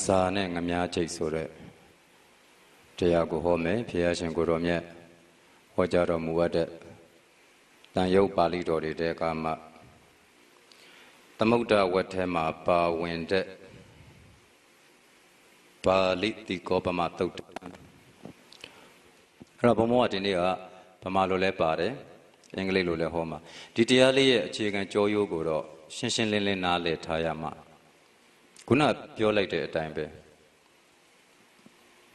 စာနဲ့ငမြားချိတ်ဆိုတဲ့တရားကိုဟောမယ်ဘုရားရှင်ကိုတော်မြတ်ဟောကြားတော်မူအပ်တဲ့တန်ရုပ်ပါဠိတော်တွေတဲ့အခါမှာသမုဒ္ဒဝတ်ထဲမှာပါဝင်တဲ့ပါဠိတိကောပမသုတ်အဲ့တော့ဘုံမောကဒီနေ့ကဗမာလိုလဲပါတယ်အင်္ဂလိပ်လိုလဲဟောမှာဒီတရားလေးရဲ့အခြေခံကြောရိုးကိုတော့ရှင်းရှင်းလင်းလင်းနားလည်ထားရမှာခုနပြောလိုက်တဲ့အတိုင်းပဲ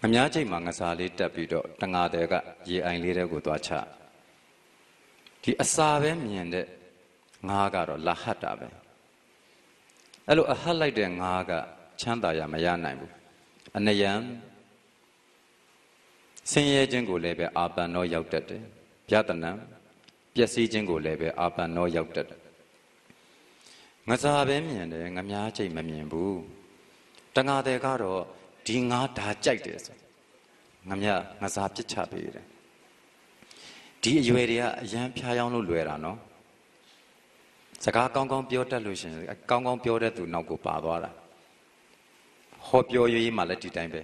အများချိန်မှာငစားလေးတက်ပြီးတော့တငါတဲ့ကရေအိုင်လေးတဲ့ကိုသွားချဒီအစာပဲမြင်တဲ့ငါးကတော့လာဟတ်တာပဲအဲ့လိုအဟတ်လိုက်တဲ့ငါးကချမ်းသာရမရနိုင်ဘူးအနယံဆင်းရဲခြင်းကိုလည်းပဲအာပန်တော့ရောက်တတ်တယ်ဗျာတနံပျက်စီးခြင်းကိုလည်းပဲအာပန်တော့ရောက်တတ်တယ်ငစားပဲမြင်တယ်ငများချိန်မမြင်ဘူးတငါတဲ့ကတော့ဒီငါးဒါကြိုက်တယ်ဆိုငစားပြစ်ချပေးတယ်ဒီအရွယ်တွေကအရန်ဖျားယောင်းလို့လွယ်တာနော်စကားကောင်းကောင်းပြောတတ်လို့ရှင်ကောင်းကောင်းပြောတဲ့သူနောက်ကိုပါသွားတာဟောပြောရေးမှလည်းဒီတိုင်းပဲ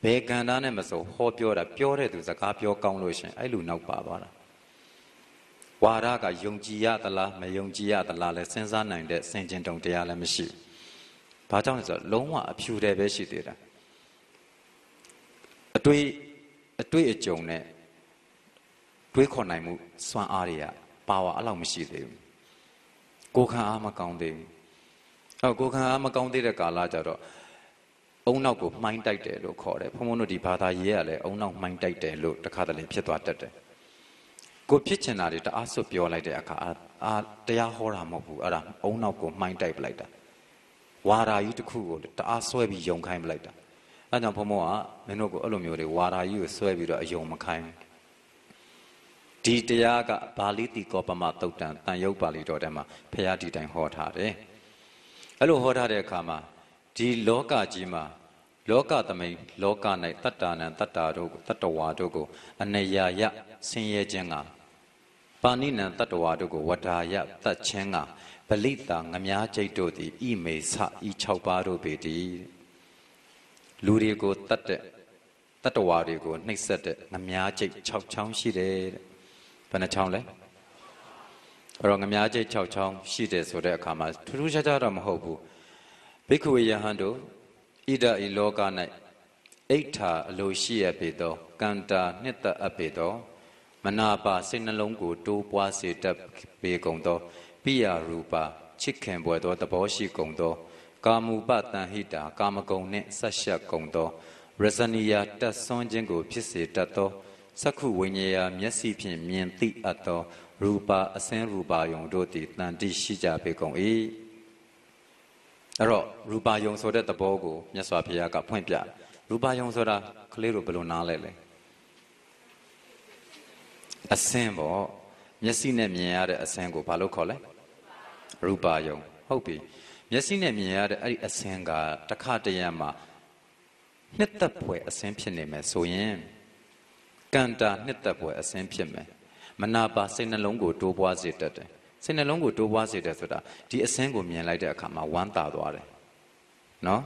ဘယ်ကံသားနဲ့မစိုးဟောပြောတာပြောတဲ့သူစကားပြောကောင်းလို့ရှင်အဲ့လိုနောက်ပါသွားတာဝါဒကယုံကြည်ရသလားမယုံကြည်ရသလားလဲစဉ်းစားနိုင်တဲ့စင်ကျင်တုံတရားလည်းမရှိဘာကြောင့်လဲဆိုတော့လုံးဝအဖြူတယ်ပဲရှိသေးတာအတွေ့အကြုံနဲ့တွေးခေါ်နိုင်မှုစွမ်းအားတွေကပါဝါအဲ့လောက်မရှိသေးဘူးကိုခံအားမကောင်းသေးဘူးကိုခံအားမကောင်းသေးတဲ့ကာလကြတော့အုံနောက်ကိုမှိုင်းတိုက်တယ်လို့ခေါ်တယ်ဘုံဘုံတို့ဒီဘာသာရေးရလဲအုံနောက်မှိုင်းတိုက်တယ်လို့တခါတလေဖြစ်သွားတတ်တယ်ကိုဖြစ်ချင်တာတွေတအားဆွပြောလိုက်တဲ့အခါတရားဟောတာမဟုတ်ဘူးအဲ့ဒါအုံနောက်ကိုမှိုင်းတိုက်ပလိုက်တာဝါရာကြီးတစ်ခုကိုတအားဆွဲပြီးယုံခိုင်းပလိုက်တာအဲကြောင့်ဘုံဘုံကမင်းတို့ကိုအဲ့လိုမျိုးတွေဝါရာကြီးကိုဆွဲပြီးတော့အယုံမခိုင်းဒီတရားကပါဠိတိကောပမသုတ်တံတန်ရုပ်ပါဠိတော်ထဲမှာဖရာဒီတိုင်းဟောထားတယ်အဲ့လိုဟောထားတဲ့အခါမှာဒီလောကကြီးမှာလောကသမိန်လောက၌တတ္တာနံတတ္တာတို့တတ္တဝါတို့ကိုအနယာယဆင်းရဲခြင်းကပါဏိနံတတ္တဝါတို့ကိုဝဒါယတတ်ခြင်းကဗလိတာငများကျိတ်တို့သည်ဣမေသဤ6ပါးတို့ပေတည်းလူတွေကိုတတ်တဲ့တတ္တဝါတွေကိုနှိပ်စက်တဲ့ငများကျိတ်6ချောင်းရှိတယ်တဲ့ဘယ်နှချောင်းလဲအဲ့တော့ငများကျိတ်6ချောင်းရှိတယ်ဆိုတဲ့အခါမှာထူးထူးခြားခြားတော့မဟုတ်ဘူးဘိက္ခဝေယဟန်တို့ဣဒဤလောက၌အိဋ္ဌာအလိုရှိရပေသောကန္တာနှစ်သက်အပ်ပေသောမနာပါစိတ်နှလုံးကိုတိုးပွားစေတတ်ပေကုန်သောပိယရူပါချစ်ခင်ပွယ်သောသဘောရှိကုန်သောကာမူပတန်ဟိတာကာမဂုဏ်နှင့်ဆက်ရှက်ကုန်သောရဇနိယတက်ဆွန်းခြင်းကိုဖြစ်စေတတ်သောစက္ခုဝိညာယမျက်စိဖြင့်မြင်သိအပ်သောရူပါအစင်းရူပါယုံတို့သည်တန်တိရှိကြပေကုန်၏အဲ့တော့ရူပါယုံဆိုတဲ့သဘောကိုမြတ်စွာဘုရားကဖွင့်ပြရူပါယုံဆိုတာကလေးတို့ဘယ်လိုနားလဲအစင်းပေါ့မျက်စိနဲ့မြင်ရတဲ့အစင်းကိုဘာလို့ခေါ်လဲရူပါယုံဟုတ်ပြီမျက်စိနဲ့မြင်ရတဲ့အဲ့ဒီအစင်းကတစ်ခါတည်းမှာနှစ်သက်ဖွယ်အစင်းဖြစ်နေမယ်ဆိုရင်ကန္တာနှစ်သက်ဖွယ်အစင်းဖြစ်မယ်မနာပါစိတ်နှလုံးကိုတိုးပွားစေတတ်တယ်စိတ်နှလုံးကိုတိုးပွားစေတယ်ဆိုတာဒီအစင်းကိုမြင်လိုက်တဲ့အခါမှာဝမ်းသာသွားတယ်နော်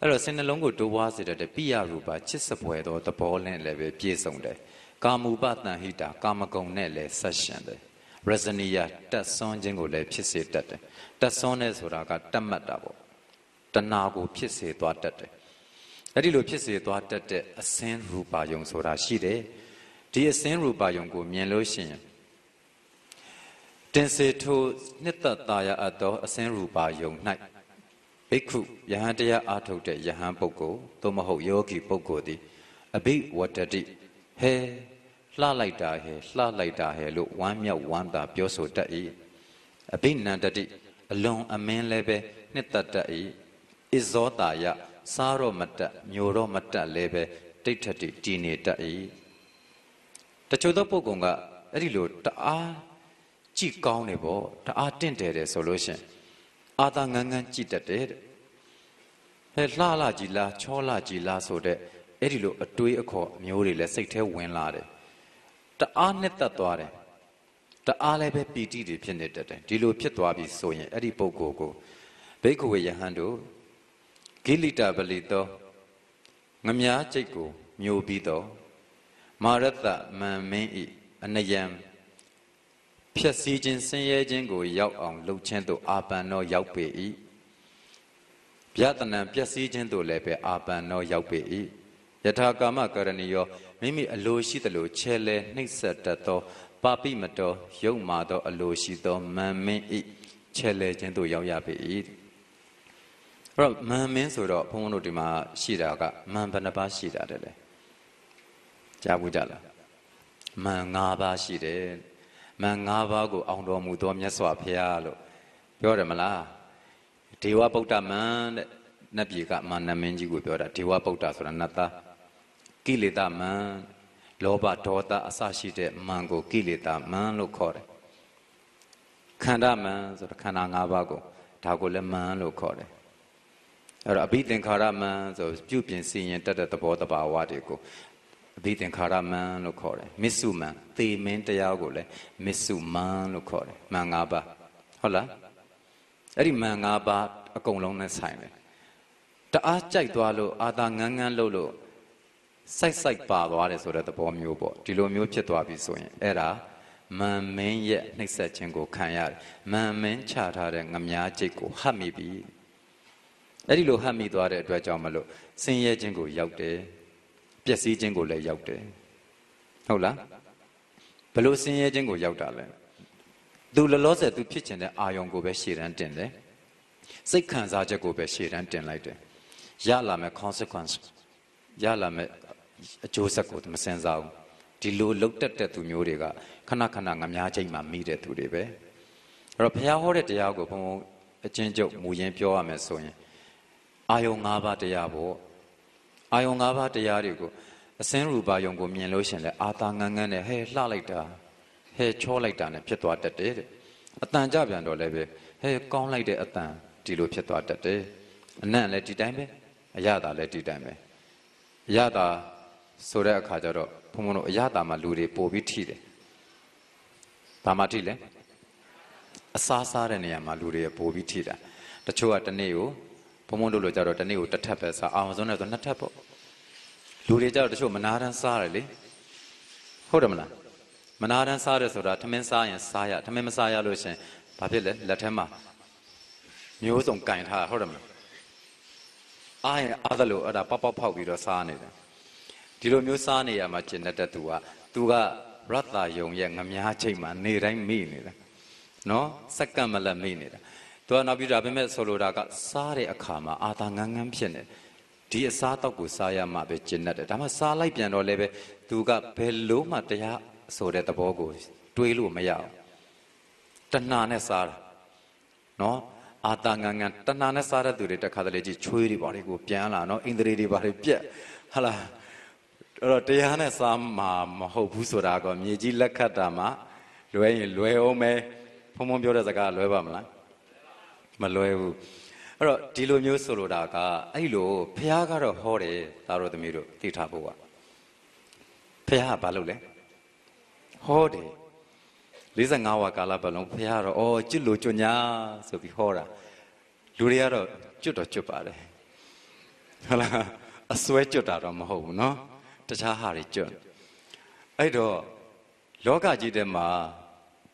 အဲ့တော့စိတ်နှလုံးကိုတိုးပွားစေတတ်တဲ့ပိယရူပါချစ်စပွဲသောသဘောနဲ့လည်းပဲပြည့်စုံတယ်ကာမူပတန်ဟိတာကာမဂုဏ်နဲ့လည်းဆက်ရှင်တယ်ရဇနိယတက်ဆွန်းခြင်းကိုလည်းဖြစ်စေတတ်တယ်တက်ဆွန်းတဲ့ဆိုတာကတတ်မှတ်တာပေါ့တဏှာကိုဖြစ်စေသွားတတ်တယ်အဲ့ဒီလိုဖြစ်စေသွားတတ်တဲ့အစင်းရူပါယုံဆိုတာရှိတယ်ဒီအစင်းရူပါယုံကိုမြင်လို့ရှိရင်တင်စေထိုနှစ်သက်သာရအပ်သောအစင်းရူပါယုံ၌ဘိက္ခုယဟန်တရားအားထုတ်တဲ့ယဟန်ပုဂ္ဂိုလ်သို့မဟုတ်ယောဂီပုဂ္ဂိုလ်သည်အဘိဝတ္တတိဟဲလှလိုက်တာဟဲလှလိုက်တာဟဲလို့ဝမ်းမြောက်ဝမ်းသာပြောဆိုတတ်၏အဘိနန္တတိအလွန်အမင်းလည်းပဲနှစ်သက်တတ်၏ဣဇောတာယစားတော့မတက်မျိုးတော့မတက်လည်းပဲတိဋ္ဌတိတည်နေတတ်၏တချို့သောပုဂ္ဂိုလ်ကအဲ့ဒီလိုတအားကြည့်ကောင်းနေပေါ့တအားတင့်တယ်တယ်ဆိုလို့ရှင်အာသာငန်းငန်းကြည့်တတ်တယ်တဲ့ဟဲ့လှလာကြည်လားချောလာကြည်လားဆိုတဲ့အဲ့ဒီလိုအတွေးအခေါ်မျိုးတွေလည်းစိတ်ထဲဝင်လာတယ်တအားနဲ့တက်သွားတယ်တအားလည်းပဲပီတိတွေဖြစ်နေတတ်တယ်ဒီလိုဖြစ်သွားပြီဆိုရင်အဲ့ဒီပုဂ္ဂိုလ်ကိုဘိက္ခဝေယဟန်တို့ ကိလိတပလိတောငမြားจิตကိုမျိုးပြီးတော့မာရတမန်မင်းဤအနယံဖြည့်စည်းခြင်းဆင်းရဲခြင်းကိုရောက်အောင်လှုပ်ခြင်းသို့အာပန်သောရောက်ပေ၏ဗျာတနံပျက်စီးခြင်းသို့လည်းပဲအာပန်သောရောက်ပေ၏ယထာကာမကရဏီယောမိမိအလိုရှိသလိုချဲလဲနှိပ်စက်တတ်သောပါပိမတော်ယုံမာသောအလိုရှိသောမန်မင်းဤချဲလဲခြင်းသို့ရောက်ရပေ၏အဲ့တော့မန်မင်းဆိုတော့ဘုန်းဘုန်းတို့ဒီမှာရှိတာကမန်ဘယ်နှပါးရှိတာတဲ့လေကြားဘူးကြလားမန်၅ပါးရှိတယ်မန်၅ပါးကိုအောင်တော်မူသောမြတ်စွာဘုရားလို့ပြောတယ်မလားဒေဝဗုဒ္ဓမန်တဲ့နတ်ပြည်ကမန်နမင်းကြီးကိုပြောတာဒေဝဗုဒ္ဓဆိုတာနတ်သားကိလေသာမန်လောဘဒေါသအစရှိတဲ့မန်ကိုကိလေသာမန်လို့ခေါ်တယ်ခန္ဓာမန်ဆိုတာခန္ဓာ၅ပါးကိုဒါကိုလည်းမန်လို့ခေါ်တယ်အဲ့တော့အဘိသင်္ခါရမန်ဆိုပြုပြင်စီရင်တတ်တဲ့သဘောတဘာဝတွေကိုအဘိသင်္ခါရမန်လို့ခေါ်တယ်မစ္စုမန်သေမင်းတရားကိုလည်းမစ္စုမန်လို့ခေါ်တယ်မန်၅ပါးဟုတ်လားအဲ့ဒီမန်၅ပါးအကုန်လုံးနဲ့ဆိုင်တယ်တအားကြိုက်သွားလို့အာသာငန်းငန်းလို့စိုက်ပါသွားတယ်ဆိုတဲ့သဘောမျိုးပေါ့ဒီလိုမျိုးဖြစ်သွားပြီဆိုရင်အဲ့ဒါမန်မင်းရဲ့နှိပ်စက်ခြင်းကိုခံရတယ်မန်မင်းချထားတဲ့ငမြားจิตကိုဟတ်မိပြီအဲ့ဒီလိုဟတ်မိသွားတဲ့အတွက်ကြောင့်မလို့ဆင်းရဲခြင်းကိုရောက်တယ်ပျက်စီးခြင်းကိုလည်းရောက်တယ်ဟုတ်လားဘလို့ဆင်းရဲခြင်းကိုရောက်တာလဲသူလောလောဆယ်သူဖြစ်ချင်တဲ့အာယုံကိုပဲရှေ့တန်းတင်တယ်စိတ်ခံစားချက်ကိုပဲရှေ့တန်းတင်လိုက်တယ်ရလာမဲ့ consequence ရလာမဲ့အကျိုးဆက်ကိုမစင်စားဘူးဒီလိုလှုပ်တက်တဲ့သူမျိုးတွေကခဏခဏငများချိန်မှမိတဲ့သူတွေပဲအဲ့တော့ဘုရားဟောတဲ့တရားကိုဘုံဘုံအချင်းချုပ်မူရင်းပြောရမယ်ဆိုရင်အာယုံ၅ပါးတရားပေါ့အာယုံ၅ပါးတရားတွေကိုအစင်းရူပါယုံကိုမြင်လို့ရှင်လဲအာသာငန်းငန်းနဲ့ဟဲလှလိုက်တာဟဲချောလိုက်တာနဲ့ဖြစ်သွားတတ်တယ်တဲ့အတန်ကြပြန်တော့လည်းပဲဟဲကောင်းလိုက်တဲ့အတန်ဒီလိုဖြစ်သွားတတ်တယ်အနံ့လည်းဒီတိုင်းပဲအရသာလည်းဒီတိုင်းပဲအရသာဆိုတဲ့အခါကျတော့ဘုံဘုံတို့အရသာမှာလူတွေပို့ပြီးထိတယ်ဘာမှထိလဲအစားစားတဲ့နေရာမှာလူတွေပို့ပြီးထိတာတချို့ကတနေ့ကိုဘုံဘုံတို့လိုကြတော့တနေ့ကိုတစ်ထပ်ပဲစားအောင်ဆုံးနဲ့ဆိုနှစ်ထပ်ပေါ့လူတွေကြတော့တချို့မနာတန်းစားတယ်လေဟုတ်တယ်မလားမနာတန်းစားတယ်ဆိုတာထမင်းစားရင်စားရထမင်းမစားရလို့ရှင်ဘာဖြစ်လဲလက်ထဲမှာမျိုးစုံကင်ထားဟုတ်တယ်မလားအားရင်အားသလိုအဲ့ဒါပေါက်ပေါက်ဖောက်ပြီးတော့စားနေတယ်ဒီလိုမျိုးစားနေရမှာကျင်တဲ့သူကရတ္တယုံရဲ့ငများချိန်မှာနေတိုင်းမိနေတာနော်စက္ကန့်မလက်မိနေတာသူကနောက်ပြီးဒါပေမဲ့ဆိုလိုတာကစားတဲ့အခါမှာအာသာငန်းငန်းဖြစ်နေဒီအစားတောက်ကိုစားရမှပဲကျင်တတ်တယ်ဒါမှစားလိုက်ပြန်တော့လည်းပဲသူကဘယ်လို့မှတရားဆိုတဲ့သဘောကိုတွေးလို့မရအောင်တဏှာနဲ့စားတာနော်အာသာငန်းငန်းတဏှာနဲ့စားတဲ့သူတွေတခါတလေကြီးချွေးတွေပါတွေကိုပြန်လာနော်ဣန္ဒြေတွေပါတွေပြက်ဟာလားအဲ့တော့တရားနဲ့စားမှာမဟုတ်ဘူးဆိုတာကမြေကြီးလက်ခတ်တာမှလွဲရင်လွဲအောင်ပဲဖုံဖုံပြောတဲ့စကားလွဲပါမလားမလွဲဘူးအဲ့တော့ဒီလိုမျိုးဆိုလိုတာကအဲ့လိုဘုရားကတော့ဟောတယ်သားတော်သမီးတို့သိထားဖို့ကဘုရားကဘာလုပ်လဲဟောတယ်45ဝါကာလပတ်လုံးဘုရားကတော့ကျွတ်လို့ကျွညာဆိုပြီးဟောတာလူတွေကတော့ကျွတ်တော့ကျွတ်ပါတယ်ဟုတ်လားအစွဲကျွတ်တာတော့မဟုတ်ဘူးเนาะတခြားဟာတွေကျွတ်အဲ့တော့လောကကြီးထဲမှာ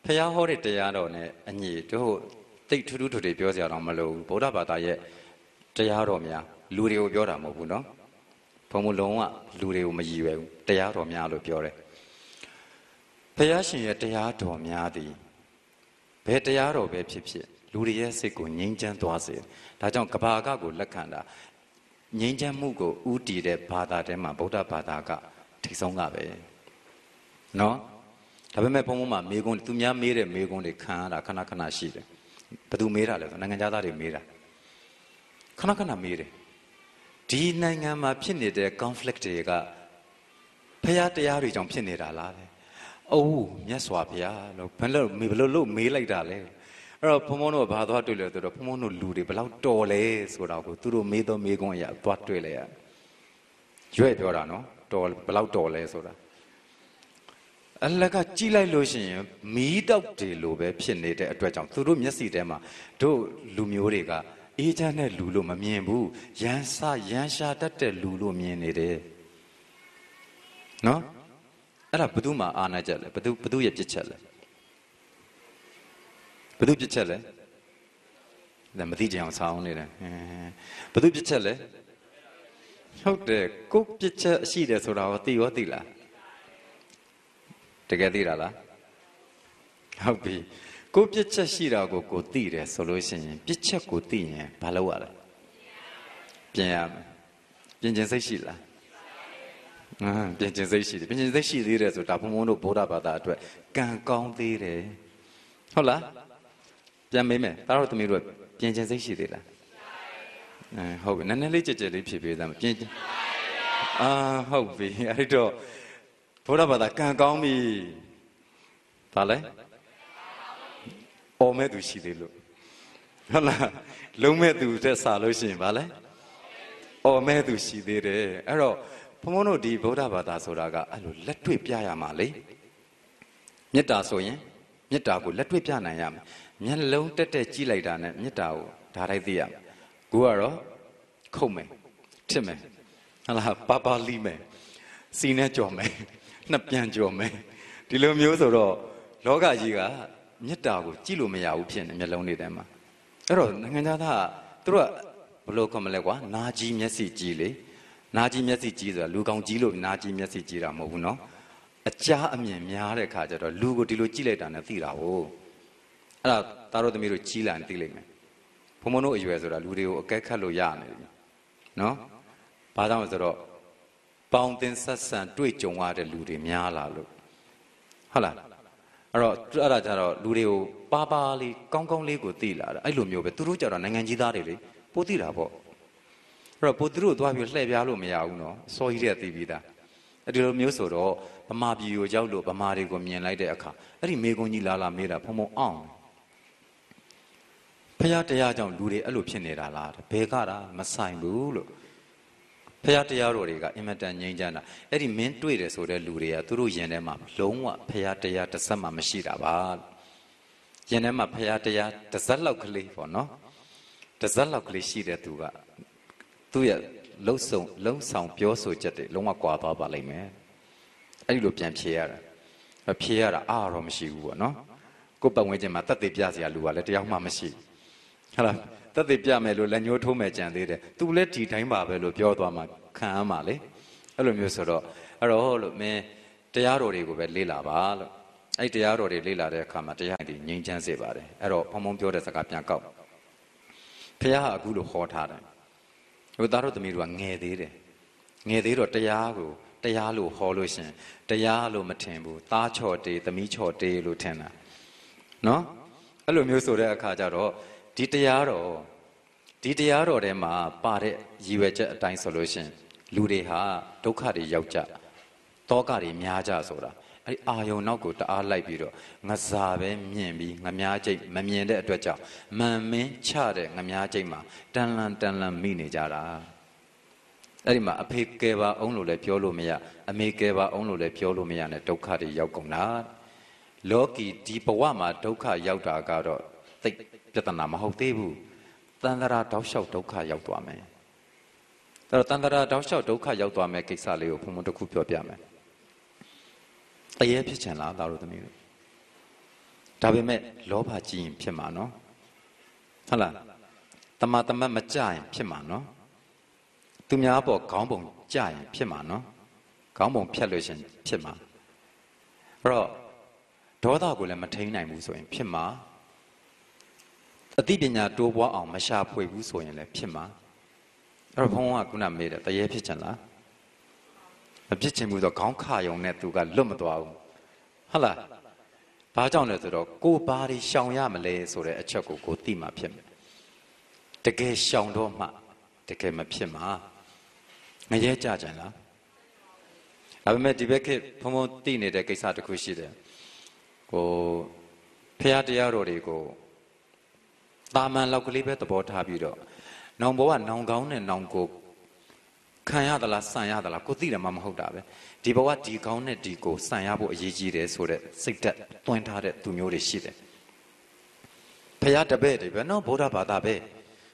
ဘုရားဟောတဲ့တရားတော်နဲ့အညီတို့တိတ်ထူးထူးတွေပြောစရာတော့မလိုဘူးဗုဒ္ဓဘာသာရဲ့တရားတော်များလူတွေကိုပြောတာမဟုတ်ဘူးเนาะဘုံဘလုံးကလူတွေကိုမရည်ရွယ်ဘူးတရားတော်များလို့ပြောတယ်ဘုရားရှင်ရဲ့တရားတော်များသည်ဘယ်တရားတော်ပဲဖြစ်ဖြစ်လူတွေရဲ့စိတ်ကိုငြိမ်းချမ်းသွားစေဒါကြောင့်ကဘာကကိုလက်ခံတာငြိမ်းချမ်းမှုကိုဥတည်တဲ့ဘာသာထဲမှာဗုဒ္ဓဘာသာကထိဆုံးကပဲเนาะဒါပေမဲ့ဘုံဘုံမှာမေးခွန်းသူများမေးတဲ့မေးခွန်းတွေခံရတာခဏခဏရှိတယ်ဘယ်သူမေးတာလဲဆိုနိုင်ငံသားတွေမေးတာခဏခဏမေးတယ်ဒီနိုင်ငံမှာဖြစ်နေတဲ့ conflict တွေကဖျားတရားတွေကြောင့်ဖြစ်နေတာလားတဲ့အိုးမြတ်စွာဘုရားလို့ဘယ်လိုမေးလိုက်တာလဲအဲ့တော့ဘုံဘုံတို့ကဘာသွားတွေ့လဲဆိုတော့ဘုံဘုံတို့လူတွေဘယ်လောက်တော်လဲဆိုတာကိုသူတို့မေးသောမေးခွန်းအရာသွားတွေ့လဲရရွဲ့ပြောတာနော်တော်ဘယ်လောက်တော်လဲဆိုတာအလကကြည့်လိုက်လို့ရှိရင်မီးတောက်တွေလိုပဲဖြစ်နေတဲ့အတွက်ကြောင့်သူတို့မျက်စိထဲမှာတို့လူမျိုးတွေက အေးချမ်းတဲ့လူလို့မမြင်ဘူးရန်ရှာတတ်တဲ့လူလို့မြင်နေတယ်နော်အဲ့ဒါဘယ်သူမှအာနာချက်လဲဘယ်သူရဲ့ပြစ်ချက်လဲဘယ်သူပြစ်ချက်လဲဒါမသိကြအောင်ဆောင်းနေတယ်ဘယ်သူပြစ်ချက်လဲဟုတ်တယ်ကိုပြစ်ချက်ရှိတယ်ဆိုတာကိုသိလားတကယ်သိတာလားဟုတ်ပြီကိုပြစ်ချက်ရှိတာကိုသိတယ်ဆိုလို့ရှိရင်ပြစ်ချက်ကိုသိရင်ဘာလုပ်ရလဲပြင်ရမယ်ပြင်ခြင်းစိတ်ရှိလားပြင်ခြင်းစိတ်ရှိတယ်ပြင်ခြင်းစိတ်ရှိသေးတယ်ဆိုတာဘုံဘုံတို့ဗုဒ္ဓဘာသာအတွက်ကံကောင်းသေးတယ်ဟုတ်လားပြန်မေးမယ်ဒါတော့သမီးတို့ပြင်ခြင်းစိတ်ရှိသေးလားဟုတ်ပြီနည်းနည်းလေးကြက်လေးဖြည့်ပေးသားမပြင်ဟုတ်ပြီအဲ့တော့ဗုဒ္ဓဘာသာကံကောင်းပြီဘာလဲအော်မဲ့သူရှိသေးလို့ဟုတ်လားလုံးမဲ့သူတက်စားလို့ရှိရင်ဘာလဲအော်မဲ့သူရှိသေးတယ်အဲ့တော့ဘုံဘုံတို့ဒီဗုဒ္ဓဘာသာဆိုတာကအဲ့လိုလက်တွေ့ပြရမှာလေမေတ္တာဆိုရင်မေတ္တာကိုလက်တွေ့ပြနိုင်ရမယ်မျက်လုံးတက်ကြည့်လိုက်တာနဲ့မေတ္တာကိုဒါတိုင်းသိရမယ်ကိုကတော့ခုတ်မယ်ထစ်မယ်ဟုတ်လားပါလိမယ်စီနဲ့ကြော်မယ်နှစ်ပြန်ကြော်မယ်ဒီလိုမျိုးဆိုတော့လောကကြီးကမေတ္တာကိုကြည့်လို့မရဘူးဖြစ်နေမျက်လုံးတွေထဲမှာအဲ့တော့နိုင်ငံသားသူတို့ကဘယ်လိုခေါ်မလဲကွာနာကြီးမျက်စိကြီးလေနာကြီးမျက်စိကြီးဆိုတာလူကောင်းကြီးလို့နာကြီးမျက်စိကြီးတာမဟုတ်ဘူးနော်အကြားအမြင်များတဲ့ခါကျတော့လူကိုဒီလိုကြည့်လိုက်တာနဲ့သိတာဟုတ်အဲ့ဒါသားတို့သမီးတို့ကြီးလာရင်သိလိမ့်မယ်ဘုံဘုံတို့အရွယ်ဆိုတာလူတွေကိုအကဲခတ်လို့ရနေပြီနော်ဘာကြောင့်လဲဆိုတော့ပေါင်းတင်ဆက်ဆံတွေ့ကြုံရတဲ့လူတွေများလာလို့ဟုတ်လားအဲ့ဒါကြတော့လူတွေကိုပါလေးကောင်းလေးကိုသိလာတာအဲ့လိုမျိုးပဲသူတို့ကြတော့နိုင်ငံကြီးသားတွေလေပိုသိတာပေါ့အဲ့တော့ပိုသူတို့သွားပြီးလှည့်ပြားလို့မရဘူးနော်စောကြီးတဲ့သိပြီးသားအဲ့ဒီလိုမျိုးဆိုတော့ဗမာပြည်ကိုရောက်လို့ဗမာတွေကိုမြင်လိုက်တဲ့အခါအဲ့ဒီမေကွန်ကြီးလာမေးတာဖုံအောင်ဖရာတရားကြောင့်လူတွေအဲ့လိုဖြစ်နေတာလားဘယ်ကတာမဆိုင်ဘူးလို့ဖရာတရားတော်တွေကအင်မတန်ငြိမ်းချမ်းတာအဲ့ဒီမင်းတွေ့တယ်ဆိုတဲ့လူတွေကသူတို့ယင်ထဲမှာလုံးဝဖရာတရားတစ်စက်မှမရှိတာပါယင်ထဲမှာဖရာတရားတစ်စက်လောက်ကလေးပေါ့နော်တစ်စက်လောက်ကလေးရှိတဲ့သူကသူ့ရဲ့လုံးဆောင်ပြောဆိုချက်တွေလုံးဝကွာသွားပါလိမ့်မယ်အဲ့ဒီလိုပြန်ဖြေရတာအားတော့မရှိဘူးပေါ့နော်ကိုယ်ပတ်ဝန်းကျင်မှာတက်သေးပြစရာလူကလည်းတယောက်မှမရှိဟုတ်လားတက်သေးပြမယ်လို့လက်ညှိုးထိုးမယ်ကြံသေးတယ်သူလည်းဒီတိုင်းပါပဲလို့ပြောသွားမှခံရမှာလေအဲ့လိုမျိုးဆိုတော့အဲ့တော့လို့မင်းတရားတော်တွေကိုပဲလေ့လာပါလို့အဲ့တရားတော်တွေလေ့လာတဲ့အခါမှာတရားတွေငြိမ်းချမ်းစေပါတယ်အဲ့တော့ဘုံဘုံပြောတဲ့စကားပြန်ကောက်ဖះအခုလိုဟောထားတယ်ဟိုသားတို့သမီးတို့ကငယ်သေးတယ်ငယ်သေးတော့တရားလို့ဟောလို့ရှင်တရားလို့မထင်ဘူးသားချော့တေးသမီးချော့တေးလို့ထင်တာနော်အဲ့လိုမျိုးဆိုတဲ့အခါကျတော့ဒီတရားတော်ထဲမှာပါတဲ့ရည်ရွယ်ချက်အတိုင်းဆိုလို့ရှင်လူတွေဟာဒုက္ခတွေရောက်ကြတောကတွေများကြဆိုတာအဲ့ဒီအာယုံနောက်ကိုတအားလိုက်ပြီးတော့ငစားပဲမြင်ပြီးငမားကျိတ်မမြင်တဲ့အတွက်ကြောင့်မန်မင်းချတဲ့ငမားကျိတ်မှာတန်လန်မိနေကြတာအဲ့ဒီမှာအဖေကယ်ပါအောင်လို့လည်းပြောလို့မရအမေကယ်ပါအောင်လို့လည်းပြောလို့မရနဲ့ဒုက္ခတွေရောက်ကုန်တာလောကီဒီဘဝမှာဒုက္ခရောက်တာကတော့သိပြဿနာမဟုတ်သေးဘူးတန်တရာတောက်လျှောက်ဒုက္ခရောက်သွားမယ်အဲ့တော့တန်တရာတောက်လျှောက်ဒုက္ခရောက်သွားမယ်ကိစ္စလေးကိုဘုံဘုံတစ်ခုပြောပြမယ်တရေဖြစ်ချင်လားသားတို့သမီးတို့ဒါပေမဲ့လောဘကြီးရင်ဖြစ်မှာနော်ဟုတ်လားတမတ်မကြရင်ဖြစ်မှာနော်သူများပေါ်ခေါင်းပုံကြရင်ဖြစ်မှာနော်ခေါင်းပုံဖြတ်လို့ရှင်ဖြစ်မှာအဲ့တော့ဒေါသကိုလည်းမထိန်းနိုင်ဘူးဆိုရင်ဖြစ်မှာအသိပညာတိုးပွားအောင်မရှာဖွေဘူးဆိုရင်လည်းဖြစ်မှာအဲ့တော့ဘုန်းကခုနမေးတယ်တရေဖြစ်ချင်လားမဖြစ်ချင်ဘူးဆိုခေါင်းခါယုံနဲ့သူကလွတ်မသွားဘူးဟုတ်လားဘာကြောင့်လဲဆိုတော့ကိုဘာတွေရှောင်ရမလဲဆိုတဲ့အချက်ကိုသိမှဖြစ်မယ်တကယ်ရှောင်တော့မှတကယ်မဖြစ်မှာငရဲကြကြလားဒါပေမဲ့ဒီဘက်ကဘုံဘုံသိနေတဲ့ကိစ္စတစ်ခုရှိတယ်ကိုဖះတရားတော်တွေကိုတာမန်လောက်ကလေးပဲသဘောထားပြီးတော့နောင်ဘဝနောင်ကောင်းနဲ့နောင်ကိုခံရသလားဆန်ရသလားကိုသိတယ်မှမဟုတ်တာပဲဒီဘဝဒီကောင်းနဲ့ဒီကိုဆန်ရဖို့အရေးကြီးတယ်ဆိုတဲ့စိတ်ဓာတ်တွန်းထားတဲ့သူမျိုးတွေရှိတယ်ဖះတပည့်တွေပဲနော်ဗုဒ္ဓဘာသာပဲ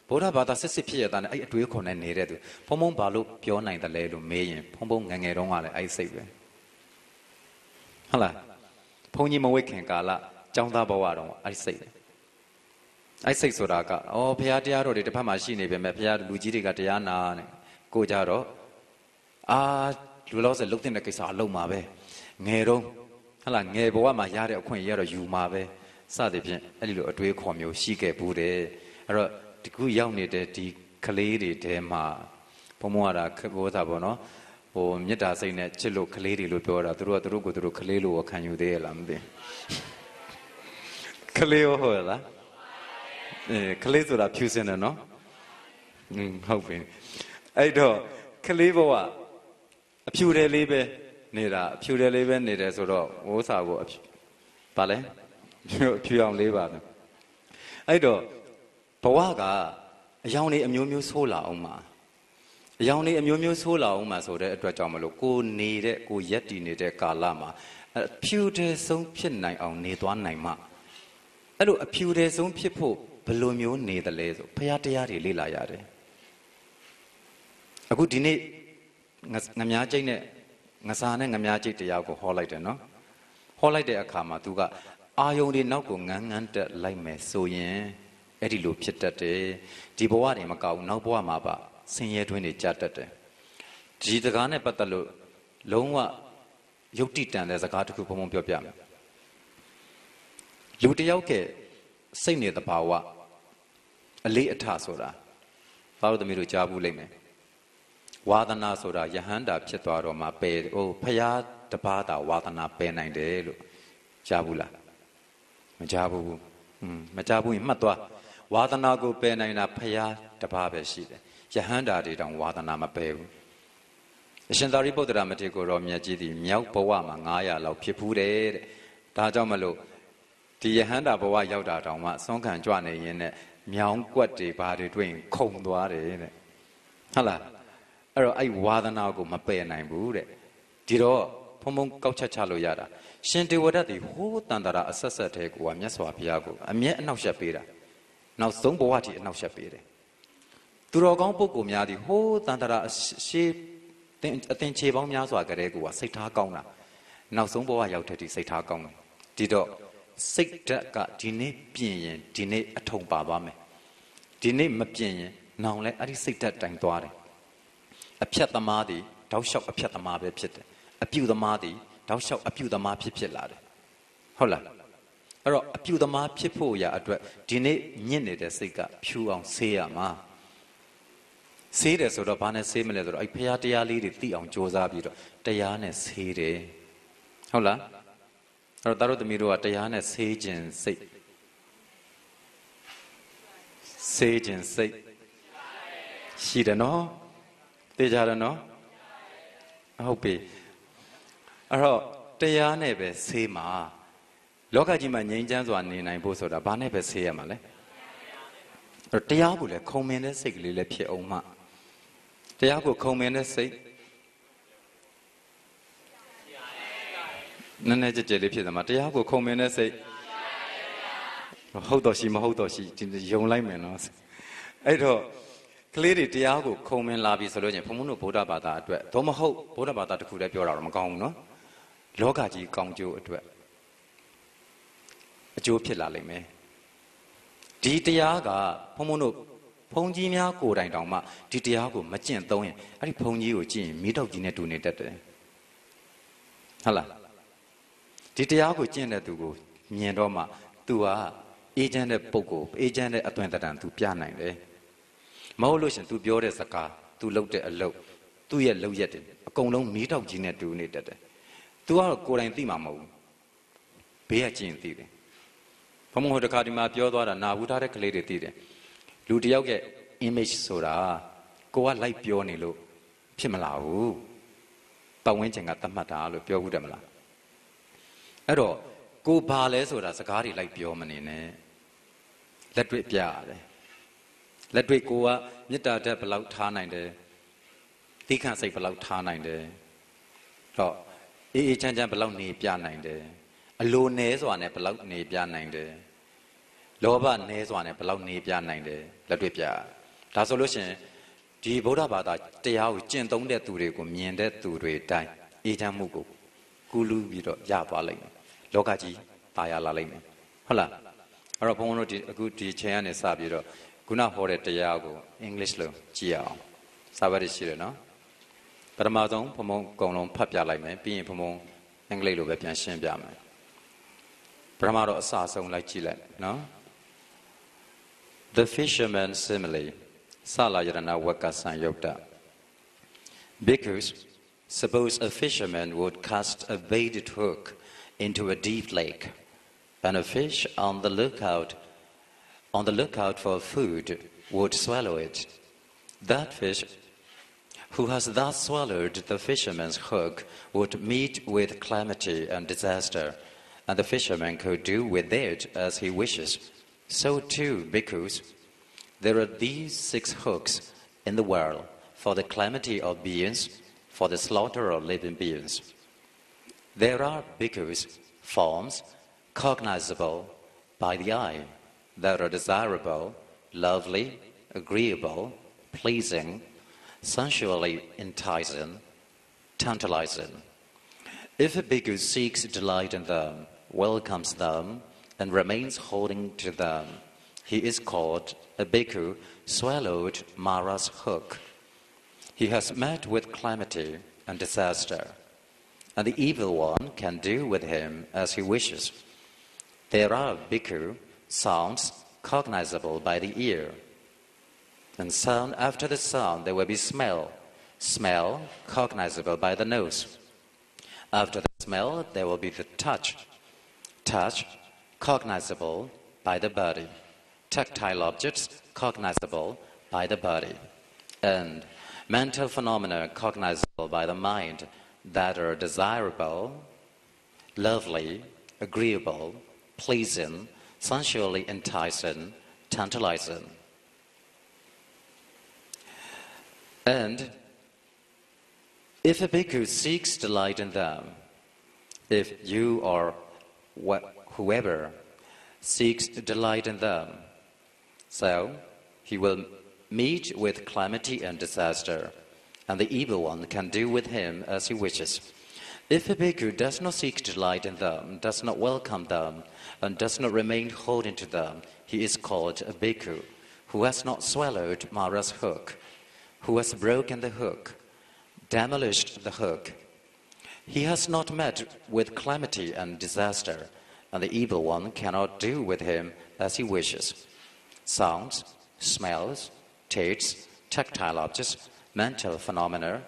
ဗုဒ္ဓဘာသာစစ်ဖြစ်ရတာနဲ့အဲ့အတွေးခေါ်နေနေတဲ့သူဖုံဖုံဘာလို့ပြောနိုင်တယ်လဲလို့မေးရင်ဖုံဖုံငငယ်တုန်းကလည်းအဲ့စိတ်ပဲဟုတ်လားဘုန်းကြီးမဝိခင်ကာလကျောင်းသားဘဝတော့အဲ့စိတ်အဲ့စိတ်ဆိုတာကဘုရားတရားတော်တွေတစ်ဖက်မှာရှိနေပေမဲ့ဘုရားလူကြီးတွေကတရားနာနဲ့ကိုကြတော့လူလောဆယ်လှုပ်တဲ့ကိစ္စအလုံးမှာပဲငယ်တော့ဟုတ်လားငယ်ဘဝမှာရတဲ့အခွင့်အရေးတော့ယူမှာပဲစသဖြင့်အဲ့ဒီလိုအတွေးခေါ်မျိုးရှိခဲ့ဘူးတယ်အဲ့တော့ဒီခုရောက်နေတဲ့ဒီကလေးတွေထဲမှာဘုံဘုံကခက်ဘောတာပေါ့နော်မေတ္တာစိတ်နဲ့ချစ်လို့ကလေးတွေလို့ပြောတာသူတို့ကသူတို့ကိုသူတို့ကလေးလို့ခံယူသေးရလားမသိကလေးဟုတ်လားကလေးဆိုတာဖြူစင်တယ်နော်ဟုတ်ပြီအဲ့တော့ကလေးဘဝအဖြူတယ်လေးပဲနေတာအဖြူတယ်လေးပဲနေတယ်ဆိုတော့ဝိုးစာကိုဗာလဲဖြူအောင်လေးပါပဲအဲ့တော့ဘဝကအယောင်တွေအမျိုးမျိုးဆိုးလာအောင်မှာအယောင်တွေအမျိုးမျိုးဆိုးလာအောင်မှာဆိုတဲ့အတွက်ကြောင့်မလို့ကိုနေတဲ့ကိုရက်တည်နေတဲ့ကာလမှာအဖြူတယ်ဆုံးဖြစ်နိုင်အောင်နေသွားနိုင်မှအဲ့လိုအဖြူတယ်ဆုံးဖြစ်ဖို့ဘယ်လိုမျိုးနေတယ်လဲဆိုဘုရားတရားတွေလေ့လာရတယ်အခုဒီနေ့ငမြားကျိတ်နဲ့ငစာနဲ့ငမြားကျိတ်တရားကိုဟောလိုက်တယ်နော်ဟောလိုက်တဲ့အခါမှာသူကအာယုန်တွေနောက်ကိုငန်းတက်လိုက်မယ်ဆိုရင်အဲ့ဒီလိုဖြစ်တတ်တယ်ဒီဘဝတွေမကောက်ဘူးနောက်ဘဝမှာပါဆင်းရဲတွင်းတွေကြာတတ်တယ်ဒီစကားနဲ့ပတ်သက်လို့လုံးဝယုတ်တိတန်တဲ့စကားတစ်ခုဘုံဘုံပြောပြမယ်လူတယောက်ကစိတ်နေတဲ့ဘာဝအလေးအထဆိုတာဘာလို့သမီးတို့ကြားဘူးလိမ့်မယ်ဝါသနာဆိုတာယဟန္တာဖြစ်သွားတော့မှပယ်ဖရာတပါးတာဝါသနာပယ်နိုင်တယ်လို့ကြားဘူးလားမကြားဘူးမကြားဘူးရင်မှတ်သွားဝါသနာကိုပယ်နိုင်တာဖရာတပါးပဲရှိတယ်ယဟန္တာတွေတောင်ဝါသနာမပယ်ဘူးအရှင်သာရိပုတ္တရာမထေရကိုရောမြတ်ကြီးသည်မြောက်ဘဝမှာ900လောက်ဖြစ်ဘူးတဲ့ဒါကြောင့်မလို့ဒီယဟန္တာဘဝရောက်တာတောင်မှဆွမ်းခံကြွနေရင်နဲ့မြောင်းကွက်တွေဘာတွေတွေ့ရင်ခုန်သွားတယ်တဲ့ဟုတ်လားအဲ့တော့အဲ့ဝါသနာကိုမပယ်နိုင်ဘူးတဲ့ဒီတော့ဖုံဖုံကောက်ချက်ချလို့ရတာရှင်တေဝဒတ်ဒီဟိုးတန်တရာအဆက်ဆက်တဲ့ကိုကမြတ်စွာဘုရားကိုအမြဲအနှောက်ယှက်ပေးတာနောက်ဆုံးဘဝထိအနှောက်ယှက်ပေးတယ်သူတော်ကောင်းပုဂ္ဂိုလ်များဒီဟိုးတန်တရာရှေးအသင်ခြေပေါင်းများစွာကလေးကိုကစိတ်ထားကောင်းတာနောက်ဆုံးဘဝရောက်တဲ့ဒီစိတ်ထားကောင်းတယ်ဒီတော့စိတ်ဓာတ်ကဒီနေ့ပြင်ရင်ဒီနေ့အထုံပါသွားမယ်ဒီနေ့မပြင်ရင်နောင်လဲအဲ့ဒီစိတ်ဓာတ်တိုင်သွားတယ်အဖြတ်သမားသည်တောက်လျှောက်အဖြတ်သမားပဲဖြစ်တယ်အပြုသမားသည်တောက်လျှောက်အပြုသမားဖြစ်လာတယ်ဟုတ်လားအဲ့တော့အပြုသမားဖြစ်ဖို့ရာအတွက်ဒီနေ့ညစ်နေတဲ့စိတ်ကဖြူအောင်ဆေးရမှာဆေးတယ်ဆိုတော့ဘာနဲ့ဆေးမလဲဆိုတော့အဲ့ဖရာတရားလေးတွေသိအောင်ကြိုးစားပြီးတော့တရားနဲ့ဆေးတယ်ဟုတ်လားအဲ့တော့တို့သမီးတို့ကတရားနဲ့ဆေးခြင်းစိတ်ရှိတယ်နော်သိကြတယ်နော်ဟုတ်ပြီအဲ့တော့တရားနဲ့ပဲဆေးမှာလောကကြီးမှာငြိမ်းချမ်းစွာနေနိုင်ဖို့ဆိုတာဘာနဲ့ပဲဆေးရမှာလဲအဲ့တော့တရားကိုလည်းခုံမင်တဲ့စိတ်ကလေးလည်းဖြစ်အောင်မှတရားကိုခုံမင်တဲ့စိတ်နည်းနည်းကြကြလေးဖြစ်တယ်မှာတရားကိုခုံမင်တဲ့စိတ်ဟုတ်တော့ရှိမဟုတ်တော့ရှိယုံလိုက်မယ်နော်အဲ့တော့ကလေးတွေတရားကိုခုံမင်လာပြီဆိုလို့ချင်းဘုံဘုံတို့ဗုဒ္ဓဘာသာအတွက်သို့မဟုတ်ဗုဒ္ဓဘာသာတစ်ခုတည်းပြောတာတော့မကောင်းဘူးနော်လောကကြီးကောင်းကျိုးအတွက်အကျိုးဖြစ်လာလိမ့်မယ်ဒီတရားကဘုံဘုံတို့ဘုံကြီးများကိုယ်တိုင်တောင်မှဒီတရားကိုမကျင့်သုံးရင်အဲ့ဒီဘုံကြီးကိုကြည့်ရင်မိတော့ကြီးနဲ့တူနေတတ်တယ်ဟုတ်လားဒီတရားကိုကျင့်တဲ့သူကိုမြင်တော့မှ तू ကအေဂျင့်တဲ့ပုဂ္ဂိုလ်အေဂျင့်တဲ့အသွင်တန် तू ပြနိုင်တယ်မဟုတ်လို့ရှင် तू ပြောတဲ့စကား तू လုပ်တဲ့အလုပ်သူ့ရဲ့လုပ်ရက်တွေအကုန်လုံးမိတော့ကြီးနဲ့တူနေတတ်တယ် तू ကတော့ကိုယ်တိုင်သိမှာမဟုတ်ဘူးဘေးကကျင့်သိတယ်ဘုံဘုံဟိုတခါဒီမှာပြောသွားတာနာဘူးထားတဲ့ကလေးတွေသိတယ်လူတယောက်ရဲ့ image ဆိုတာကိုကလိုက်ပြောနေလို့ဖြစ်မလာဘူးပတ်ဝန်းကျင်ကသတ်မှတ်တာလို့ပြောဘူးတယ်မလားအဲ့တော့ကိုဘာလဲဆိုတာစကားတွေလိုက်ပြောမနေနဲ့လက်တွေ့ပြရတယ်လက်တွေ့ကိုကမေတ္တာဓာတ်ဘယ်လောက်ထားနိုင်တယ်သီးခံစိတ်ဘယ်လောက်ထားနိုင်တယ်တော့အေးအေးချမ်းချမ်းဘယ်လောက်နေပြနိုင်တယ်အလိုနည်းစွာနဲ့ဘယ်လောက်နေပြနိုင်တယ်လောဘနည်းစွာနဲ့ဘယ်လောက်နေပြနိုင်တယ်လက်တွေ့ပြ ဒါဆိုလို့ရှိရင်ဒီဗုဒ္ဓဘာသာတရားကိုကျင့်သုံးတဲ့သူတွေကိုမြင်တဲ့သူတွေတိုင်းအေးချမ်းမှုကိုကူးလူပြီးတော့ရသွားလိမ့်မယ်လောကကြီးตายရလာလိမ့်မယ်ဟုတ်လားအဲ့တော့ဘုန်းဘုန်းတို့ဒီအခုဒီချိန်ကနေစပြီးတော့ခုနဟောတဲ့တရားကို English လို့ကြည့်အောင်စာပတ်ရရှိတယ်နော်ပထမဆုံးဘုံဘုံအကုန်လုံးဖတ်ပြလိုက်မယ်ပြီးရင်ဘုံဘုံအင်္ဂလိပ်လိုပဲပြန်ရှင်းပြမယ်ပထမတော့အစအဆုံးလိုက်ကြည့်လိုက်နော် The fisherman simile စလာယရဏဝက္ကဆံယုတ်တ Because suppose a fisherman would cast a baited hook into a deep lake and a fish on the lookout for food would swallow it. That fish who has thus swallowed the fisherman's hook would meet with calamity and disaster, and the fisherman could do with it as he wishes. So too, bhikkhus, there are these 6 hooks in the world for the calamity of beings, for the slaughter of living beings. There are bhikkhus, forms, cognizable by the eye, that are desirable, lovely, agreeable, pleasing, sensually enticing, tantalizing. If a bhikkhu seeks delight in them, welcomes them, and remains holding to them, he is called a bhikkhu swallowed Mara's hook. He has met with calamity and disaster, and the evil one can do with him as he wishes. There are bhikkhu sounds cognizable by the ear. And sound after the sound there will be smell. Smell cognizable by the nose. After the smell there will be the touch. Touch cognizable by the body. Tactile objects cognizable by the body. And mental phenomena cognizable by the mind that are desirable, lovely, agreeable, pleasing, sensually enticing, tantalizing. And if a bhikkhu seeks delight in them, if you or whoever seeks delight in them, so he will meet with calamity and disaster, and the evil one can do with him as he wishes. If a bhikkhu does not seek delight in them, does not welcome them, and does not remain holding to them, he is called a bhikkhu who has not swallowed Mara's hook, who has broken the hook, demolished the hook. He has not met with calamity and disaster, and the evil one cannot do with him as he wishes. Sounds, smells, tastes, tactile objects, mental phenomena.